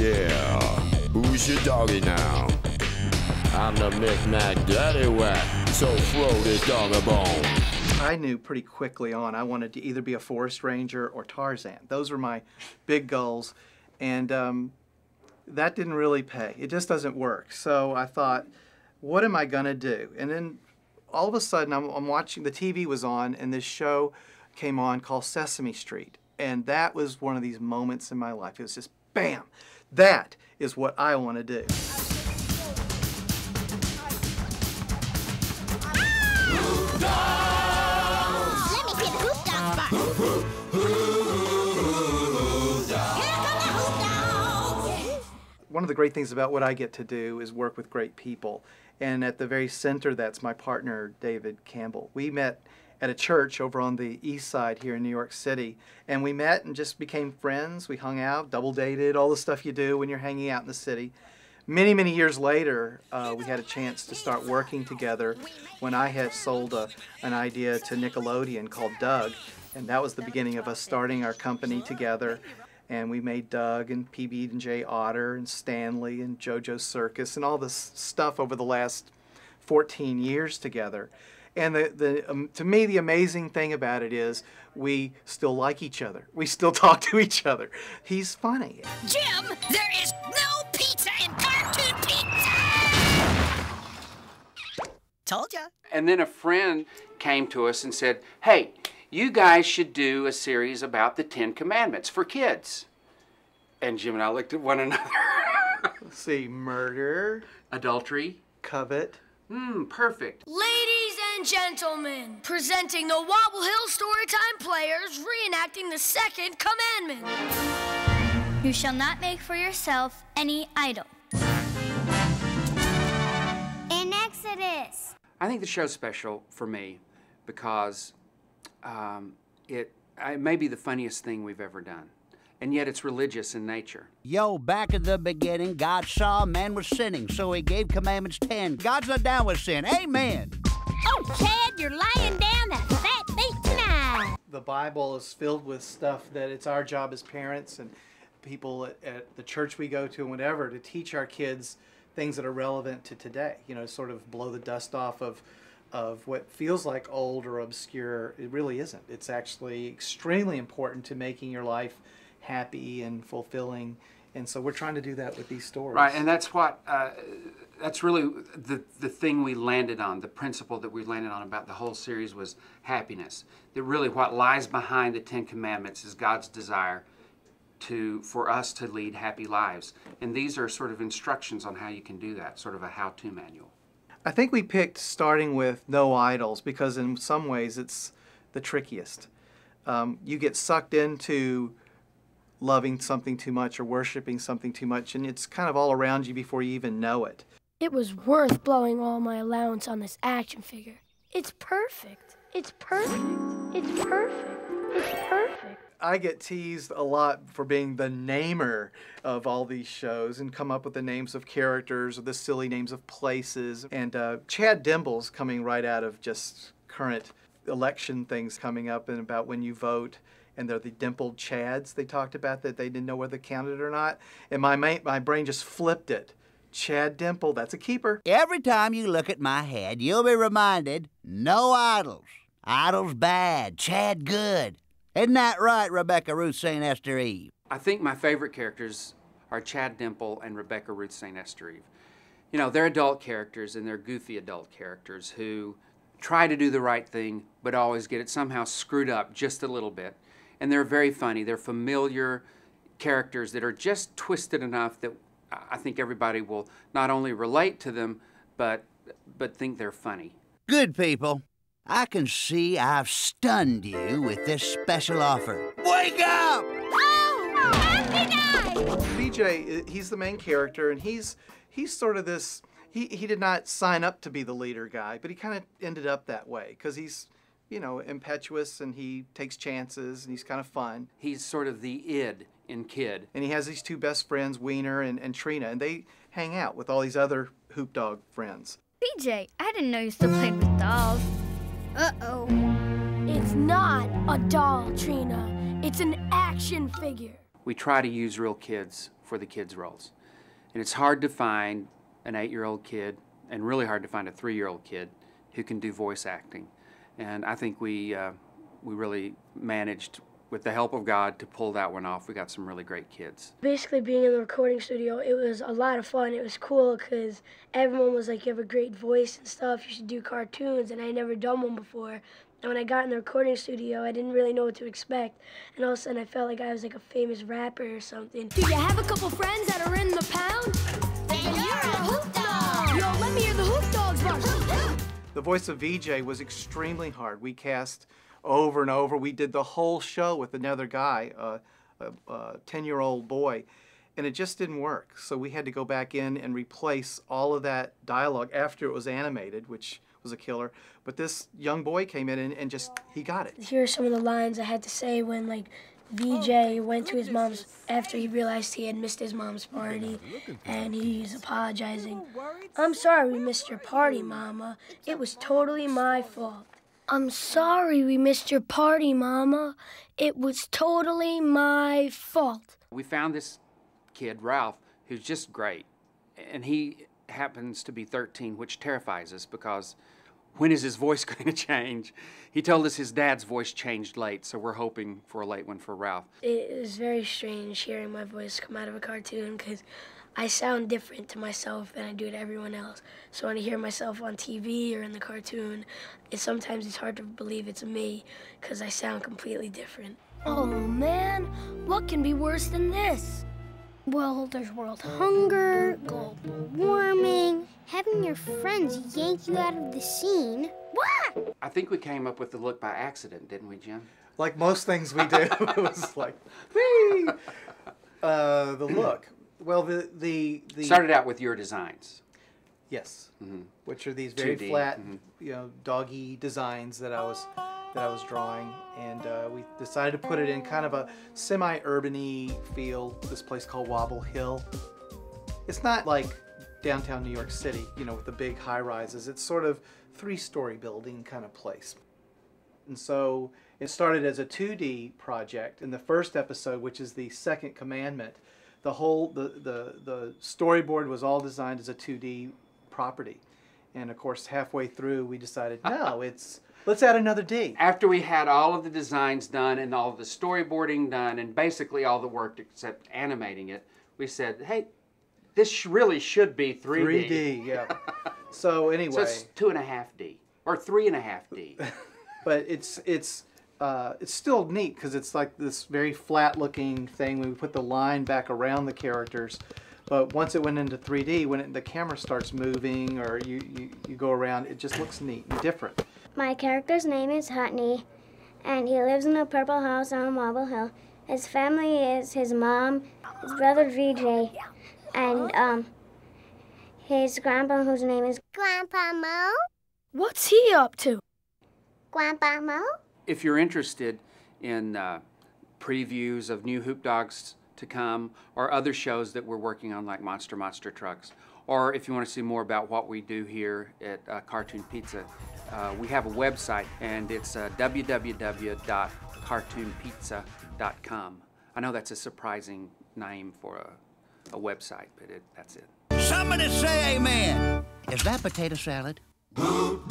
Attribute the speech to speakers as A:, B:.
A: Yeah, who's your doggy now? I'm the Micmac Daddy Whack, so throw this dog a bone.
B: I knew pretty quickly on I wanted to either be a forest ranger or Tarzan. Those were my big goals, and that didn't really pay. It just doesn't work. So I thought, what am I gonna do? And then all of a sudden I'm watching, the TV was on, and this show came on called Sesame Street. And that was one of these moments in my life. It was just, bam, that is what I want to do. One of the great things about what I get to do is work with great people. And at the very center, that's my partner, David Campbell. We met at a church over on the east side here in New York City. And we met and just became friends. We hung out, double dated, all the stuff you do when you're hanging out in the city. Many, many years later, we had a chance to start working together when I had sold an idea to Nickelodeon called Doug. And that was the beginning of us starting our company together. And we made Doug and PB&J Otter and Stanley and JoJo's Circus and all this stuff over the last 14 years together. And to me, the amazing thing about it is we still like each other. We still talk to each other. He's funny.
C: Jim, there is no pizza in Cartoon Pizza! Told ya.
D: And then a friend came to us and said, hey, you guys should do a series about the 10 Commandments for kids. And Jim and I looked at one another.
B: Let's see, murder.
D: Adultery.
B: Covet.
D: Perfect.
E: Ladies and gentlemen, presenting the Wobble Hill Storytime players reenacting the second commandment.
F: You shall not make for yourself any idol. In Exodus.
D: I think the show's special for me because it may be the funniest thing we've ever done. And yet it's religious in nature.
G: Yo, back in the beginning, God saw man was sinning, so he gave commandments 10. God's not down with sin. Amen.
F: Oh, Chad, you're lying down that fat bait tonight.
B: The Bible is filled with stuff that it's our job as parents and people at the church we go to and whatever to teach our kids things that are relevant to today. You know, sort of blow the dust off of what feels like old or obscure. It really isn't. It's actually extremely important to making your life happy and fulfilling, and so we're trying to do that with these stories.
D: Right, and that's what, that's really the thing we landed on, the principle that we landed on about the whole series was happiness. That really what lies behind the 10 Commandments is God's desire for us to lead happy lives. And these are sort of instructions on how you can do that, sort of a how-to manual.
B: I think we picked starting with no idols because in some ways it's the trickiest. You get sucked into loving something too much or worshiping something too much, and it's kind of all around you before you even know it.
E: It was worth blowing all my allowance on this action figure. It's perfect. It's perfect. It's perfect. It's perfect.
B: I get teased a lot for being the namer of all these shows and come up with the names of characters or the silly names of places. And Chad Dimble's coming right out of just current election things coming up and about when you vote. And they're the dimpled Chads they talked about that they didn't know whether they counted or not. And my brain just flipped it. Chad Dimple, that's a keeper.
G: Every time you look at my head, you'll be reminded, no idols. Idols bad, Chad good. Isn't that right, Rebecca Ruth St. Esther Eve?
D: I think my favorite characters are Chad Dimple and Rebecca Ruth St. Esther Eve. You know, they're adult characters and they're goofy adult characters who try to do the right thing but always get it somehow screwed up just a little bit. And they're very funny. They're familiar characters that are just twisted enough that I think everybody will not only relate to them, but think they're funny.
G: Good people. I can see I've stunned you with this special offer. Wake up!
F: Oh, happy night!
B: BJ, he's the main character, and he's sort of this, he did not sign up to be the leader guy, but he kind of ended up that way, because he's, you know, impetuous and he takes chances and he's kind of fun.
D: He's sort of the id in Kid.
B: And he has these two best friends, Wiener and Trina, and they hang out with all these other HoopDogz friends.
F: BJ, I didn't know you still played with dolls. Uh-oh.
E: It's not a doll, Trina. It's an action figure.
D: We try to use real kids for the kids' roles. And it's hard to find an 8-year-old kid, and really hard to find a 3-year-old kid who can do voice acting. And I think we really managed, with the help of God, to pull that one off. We got some really great kids.
E: Basically, being in the recording studio, it was a lot of fun. It was cool because everyone was like, you have a great voice and stuff. You should do cartoons, and I had never done one before. And when I got in the recording studio, I didn't really know what to expect. And all of a sudden, I felt like I was like a famous rapper or something.
F: Do you have a couple friends that are in the pound? Then you're a hoop dog. Yo, let me hear the HoopDogz version.
B: The voice of VJ was extremely hard. We cast over and over. We did the whole show with another guy, a 10-year-old boy, and it just didn't work. So we had to go back in and replace all of that dialogue after it was animated, which was a killer. But this young boy came in and just, he got it.
E: Here are some of the lines I had to say when, like, VJ went to his mom's after he realized he had missed his mom's party, and he's apologizing. I'm sorry we missed your party, Mama. It was totally my fault. I'm sorry we missed your party, Mama. It was totally my fault.
D: We found this kid, Ralph, who's just great. And he happens to be 13, which terrifies us because when is his voice going to change? He told us his dad's voice changed late, so we're hoping for a late one for Ralph.
E: It is very strange hearing my voice come out of a cartoon because I sound different to myself than I do to everyone else. So when I hear myself on TV or in the cartoon, sometimes it's hard to believe it's me because I sound completely different.
F: Oh man, what can be worse than this?
H: Well, there's world hunger, global warming, having your friends yank you out of the scene. What?
D: I think we came up with the look by accident, didn't we, Jim?
B: Like most things we do, it was like, whee! The look. Well, the
D: Started out with your designs.
B: Yes, which are these very
D: 2D,
B: flat, you know, doggy designs that I was drawing, and we decided to put it in kind of a semi-urban-y feel. This place called Wobble Hill. It's not like downtown New York City, you know, with the big high-rises. It's sort of 3-story building kind of place. And so it started as a 2D project. In the first episode, which is the second commandment, the whole the storyboard was all designed as a 2D property. And of course, halfway through, we decided, no, let's add another D.
D: After we had all of the designs done and all of the storyboarding done and basically all the work except animating it, we said, hey, this really should be 3D.
B: 3D, yeah. So anyway.
D: So it's 2.5D or 3.5D.
B: But it's still neat because it's like this very flat-looking thing when we put the line back around the characters. But once it went into 3D, when the camera starts moving or you go around, it just looks neat and different.
H: My character's name is Hutney, and he lives in a purple house on Wobble Hill. His family is his mom, his brother VJ, and his grandpa, whose name is Grandpa Mo.
E: What's he up to?
H: Grandpa Mo?
D: If you're interested in previews of new HoopDogz to come or other shows that we're working on like Monster Trucks, or if you want to see more about what we do here at Cartoon Pizza, we have a website, and it's www.cartoonpizza.com. I know that's a surprising name for a website, but that's it.
G: Somebody say amen. Is that potato salad?
A: HoopDogz!